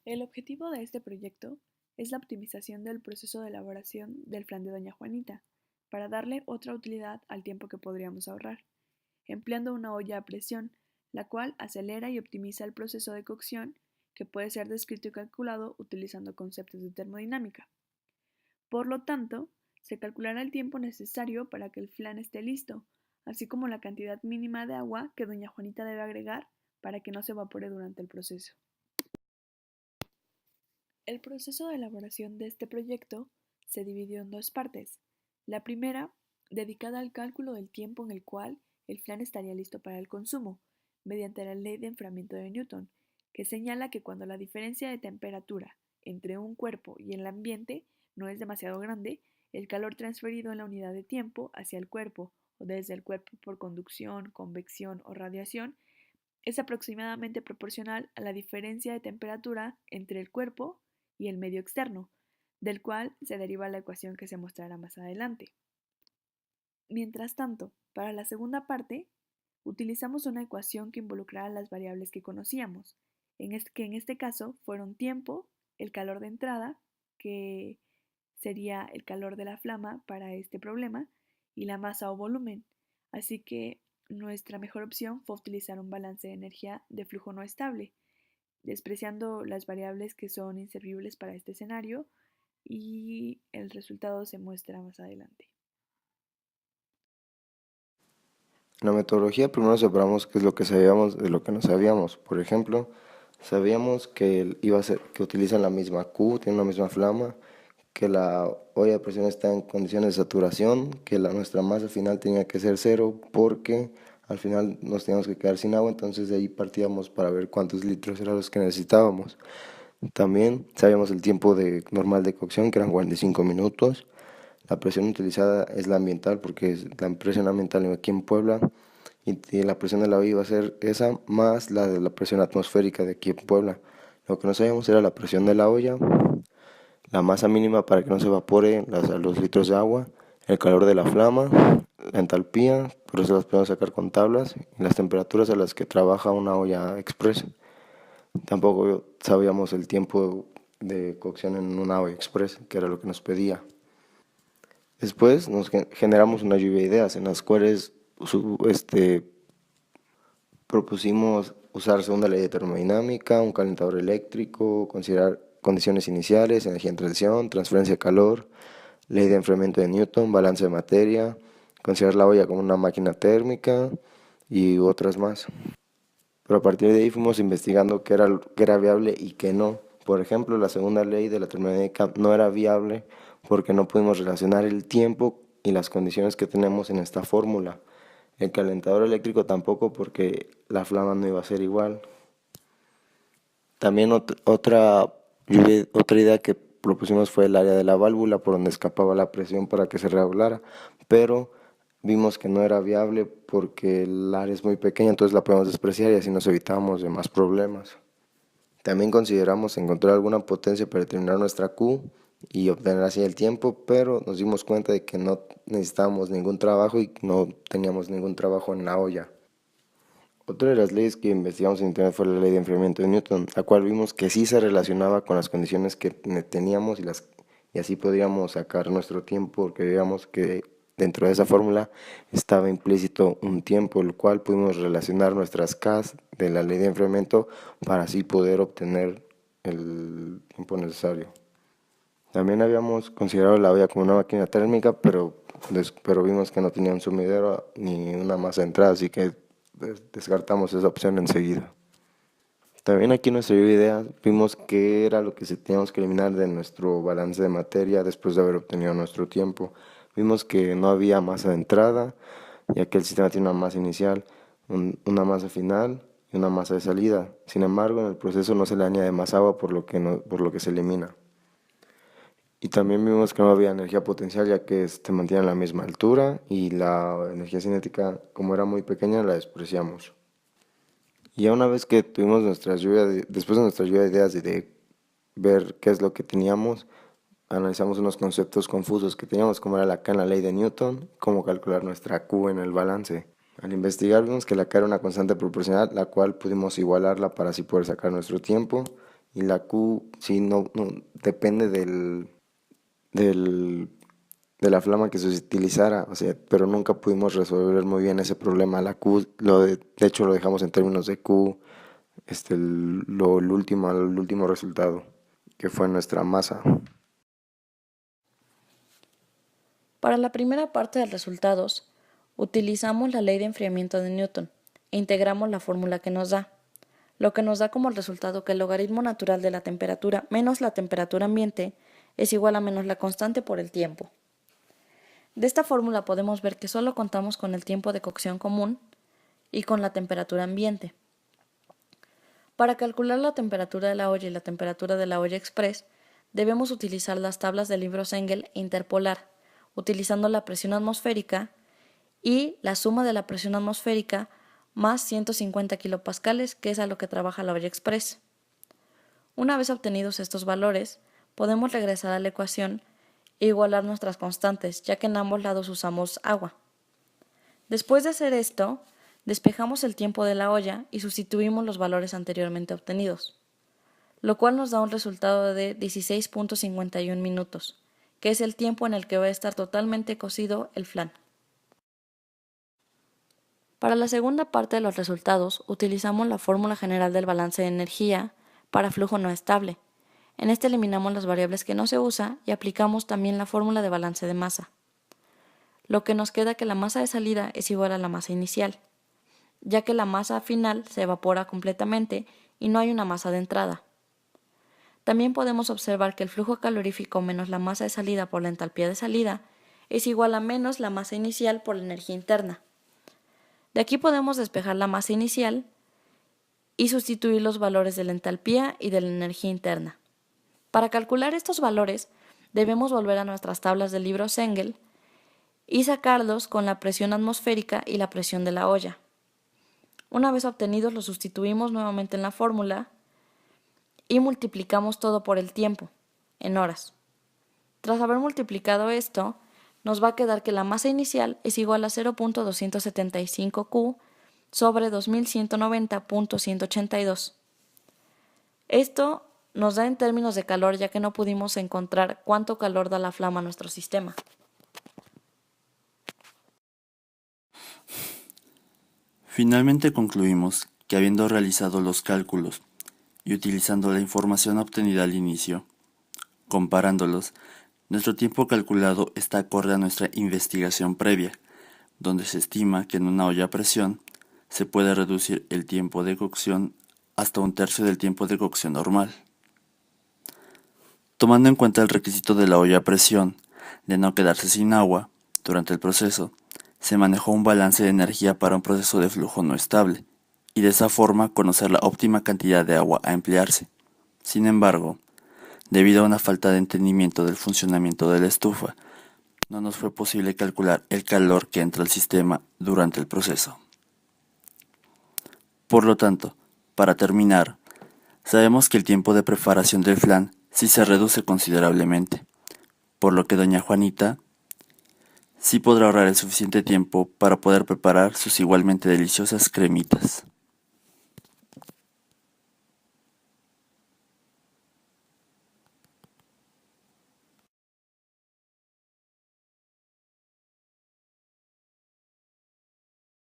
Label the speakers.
Speaker 1: El objetivo de este proyecto es la optimización del proceso de elaboración del flan de Doña Juanita, para darle otra utilidad al tiempo que podríamos ahorrar, empleando una olla a presión, la cual acelera y optimiza el proceso de cocción que puede ser descrito y calculado utilizando conceptos de termodinámica. Por lo tanto, se calculará el tiempo necesario para que el flan esté listo, así como la cantidad mínima de agua que Doña Juanita debe agregar para que no se evapore durante el proceso. El proceso de elaboración de este proyecto se dividió en dos partes. La primera, dedicada al cálculo del tiempo en el cual el flan estaría listo para el consumo, mediante la ley de enfriamiento de Newton, que señala que cuando la diferencia de temperatura entre un cuerpo y el ambiente no es demasiado grande, el calor transferido en la unidad de tiempo hacia el cuerpo o desde el cuerpo por conducción, convección o radiación es aproximadamente proporcional a la diferencia de temperatura entre el cuerpo y el medio externo, del cual se deriva la ecuación que se mostrará más adelante. Mientras tanto, para la segunda parte, utilizamos una ecuación que involucrará las variables que conocíamos, que en este caso fueron tiempo, el calor de entrada, que sería el calor de la flama para este problema, y la masa o volumen. Así que nuestra mejor opción fue utilizar un balance de energía de flujo no estable, despreciando las variables que son inservibles para este escenario, y el resultado se muestra más adelante.
Speaker 2: En la metodología primero separamos qué es lo que sabíamos de lo que no sabíamos. Por ejemplo, sabíamos que iba a ser, que utilizan la misma Q, tienen la misma flama, que la olla de presión está en condiciones de saturación, que nuestra masa final tenía que ser cero porque al final nos teníamos que quedar sin agua, entonces de ahí partíamos para ver cuántos litros eran los que necesitábamos. También sabíamos el tiempo normal de cocción, que eran 45 minutos. La presión utilizada es la ambiental, porque es la presión ambiental aquí en Puebla, y la presión de la olla iba a ser esa más la de la presión atmosférica de aquí en Puebla. Lo que no sabíamos era la presión de la olla, la masa mínima para que no se evapore los litros de agua, el calor de la flama, la entalpía, por eso las podemos sacar con tablas, y las temperaturas a las que trabaja una olla express. Tampoco sabíamos el tiempo de cocción en una olla express, que era lo que nos pedía. Después nos generamos una lluvia de ideas en las cuales propusimos usar segunda ley de termodinámica, un calentador eléctrico, considerar condiciones iniciales, energía en transición, transferencia de calor, ley de enfriamiento de Newton, balance de materia, considerar la olla como una máquina térmica y otras más. Pero a partir de ahí fuimos investigando qué era viable y qué no. Por ejemplo, la segunda ley de la termodinámica no era viable porque no pudimos relacionar el tiempo y las condiciones que tenemos en esta fórmula. El calentador eléctrico tampoco porque la flama no iba a ser igual. También otra idea que propusimos fue el área de la válvula por donde escapaba la presión para que se regulara, pero vimos que no era viable porque el área es muy pequeña, entonces la podemos despreciar y así nos evitábamos de más problemas. También consideramos encontrar alguna potencia para determinar nuestra Q y obtener así el tiempo, pero nos dimos cuenta de que no necesitábamos ningún trabajo y no teníamos ningún trabajo en la olla. Otra de las leyes que investigamos en internet fue la ley de enfriamiento de Newton, la cual vimos que sí se relacionaba con las condiciones que teníamos y así podríamos sacar nuestro tiempo, porque digamos que dentro de esa fórmula estaba implícito un tiempo, el cual pudimos relacionar nuestras Ks de la ley de enfriamiento para así poder obtener el tiempo necesario. También habíamos considerado la olla como una máquina térmica, pero vimos que no tenía un sumidero ni una masa de entrada, así que descartamos esa opción enseguida. También aquí en nuestra idea vimos qué era lo que teníamos que eliminar de nuestro balance de materia después de haber obtenido nuestro tiempo. Vimos que no había masa de entrada, ya que el sistema tiene una masa inicial, una masa final y una masa de salida. Sin embargo, en el proceso no se le añade más agua por lo que se elimina. Y también vimos que no había energía potencial ya que mantiene a la misma altura y la energía cinética, como era muy pequeña, la despreciamos. Y ya una vez que tuvimos después de nuestra lluvia de ideas y de ver qué es lo que teníamos, analizamos unos conceptos confusos que teníamos, como era la K en la ley de Newton, cómo calcular nuestra Q en el balance. Al investigar vimos que la K era una constante proporcional, la cual pudimos igualarla para así poder sacar nuestro tiempo, Y la Q sí no depende del, de la flama que se utilizara, o sea, pero nunca pudimos resolver muy bien ese problema. La Q, de hecho lo dejamos en términos de Q, el último resultado, que fue nuestra masa.
Speaker 3: Para la primera parte de resultados, utilizamos la ley de enfriamiento de Newton e integramos la fórmula que nos da, lo que nos da como resultado que el logaritmo natural de la temperatura menos la temperatura ambiente es igual a menos la constante por el tiempo. De esta fórmula podemos ver que solo contamos con el tiempo de cocción común y con la temperatura ambiente. Para calcular la temperatura de la olla y la temperatura de la olla express, debemos utilizar las tablas del libro Engel e interpolar, utilizando la presión atmosférica y la suma de la presión atmosférica más 150 kilopascales, que es a lo que trabaja la olla express. Una vez obtenidos estos valores, podemos regresar a la ecuación e igualar nuestras constantes, ya que en ambos lados usamos agua. Después de hacer esto, despejamos el tiempo de la olla y sustituimos los valores anteriormente obtenidos, lo cual nos da un resultado de 16.51 minutos, que es el tiempo en el que va a estar totalmente cocido el flan. Para la segunda parte de los resultados, utilizamos la fórmula general del balance de energía para flujo no estable. En este eliminamos las variables que no se usa y aplicamos también la fórmula de balance de masa, lo que nos queda que la masa de salida es igual a la masa inicial, ya que la masa final se evapora completamente y no hay una masa de entrada. También podemos observar que el flujo calorífico menos la masa de salida por la entalpía de salida es igual a menos la masa inicial por la energía interna. De aquí podemos despejar la masa inicial y sustituir los valores de la entalpía y de la energía interna. Para calcular estos valores, debemos volver a nuestras tablas del libro Engel y sacarlos con la presión atmosférica y la presión de la olla. Una vez obtenidos, los sustituimos nuevamente en la fórmula y multiplicamos todo por el tiempo, en horas. Tras haber multiplicado esto, nos va a quedar que la masa inicial es igual a 0.275 Q sobre 2190.182. Esto nos da en términos de calor, ya que no pudimos encontrar cuánto calor da la flama a nuestro sistema.
Speaker 4: Finalmente concluimos que habiendo realizado los cálculos y utilizando la información obtenida al inicio, comparándolos, nuestro tiempo calculado está acorde a nuestra investigación previa, donde se estima que en una olla a presión se puede reducir el tiempo de cocción hasta 1/3 del tiempo de cocción normal. Tomando en cuenta el requisito de la olla a presión de no quedarse sin agua durante el proceso, se manejó un balance de energía para un proceso de flujo no estable, y de esa forma conocer la óptima cantidad de agua a emplearse. Sin embargo, debido a una falta de entendimiento del funcionamiento de la estufa, no nos fue posible calcular el calor que entra al sistema durante el proceso. Por lo tanto, para terminar, sabemos que el tiempo de preparación del flan sí se reduce considerablemente, por lo que doña Juanita sí podrá ahorrar el suficiente tiempo para poder preparar sus igualmente deliciosas cremitas.